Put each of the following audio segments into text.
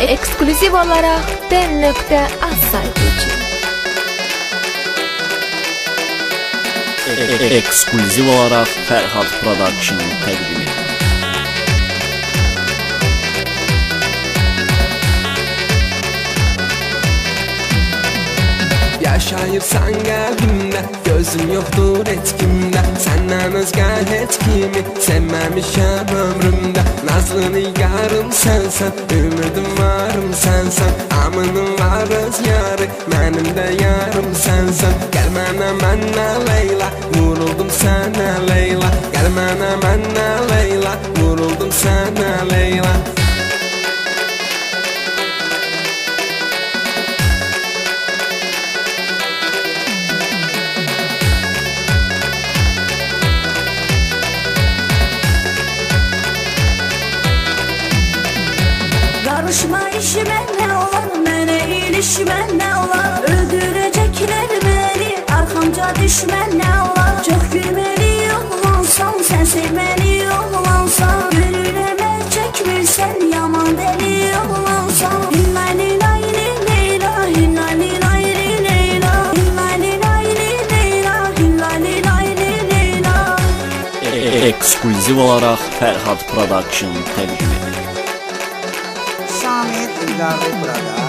Ekskluziv olarak den.az saytı için. Ekskluziv olarak Ferhat Production təqdim edir. Yaşayırsan kalbimde, gözüm yoktur etkimde. Senden özgə heç kimi sevməmişəm ömrümdə. Nazlı nigarım sensen, ümidim varım sensen. Amınım var öz yarı, mənim də yarım sensen. Gəl mənə Leyla, vuruldum sənə Leyla. Gəl mənə Leyla, vuruldum sənə Leyla. Karışma işime ne olar, mene ilişme ne olar. Öldürecekler beni, arkamca düşme ne olar. Çok gülmeli oğlansan, sen sevmeli oğlansan. Gönlüme çekmirsen, yaman deli oğlansan. Hinnali layli leyla, hinnali layli leyla. Hinnali layli leyla, hinnali layli leyla. Ekskluziv olarak Ferhat Production təqdim edir. Samet İlari Production.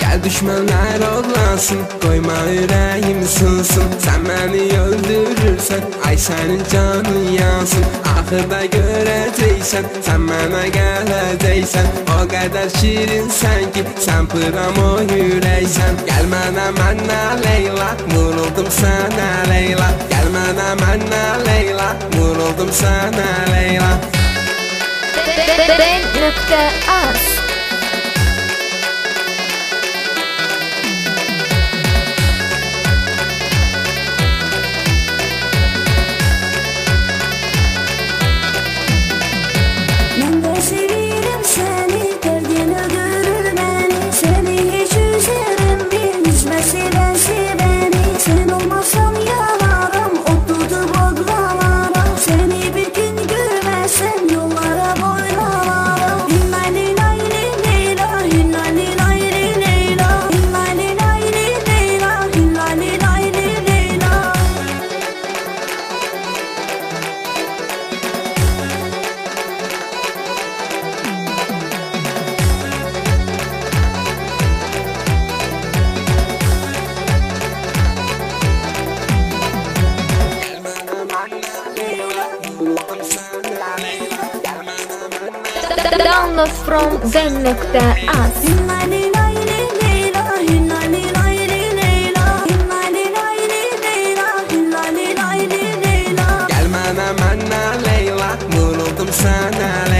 Gel düşmanlar odlansın, koyma yüreğim sılsın. Sen beni öldürürsen, ay senin canın yansın. Ahırda göreceksen, sen bana geleceksen. O kadar şirinsen ki, sen pıram o yüreksen. Gel bana Leyla, vuruldum sana Leyla. Gel bana Leyla, vuruldum sana Leyla. Den.az Ben de seviyorum seni, derdin öldürür beni. Seni hiç üzerim mi, hiç meselesi beni. Sen olmasan yanarım, oturdu bodlalarım. Seni bir gün görmezsem yollara boylanarım. Hinnali layli leyla, hinnali layli leyla. Hinnali layli leyla, hinnali layli leyla. Download from den.az. Hinnali layli leyla, hinnali layli leyla. Hinnali layli leyla, hinnali layli leyla. Gel bana Leyla, vuruldum sana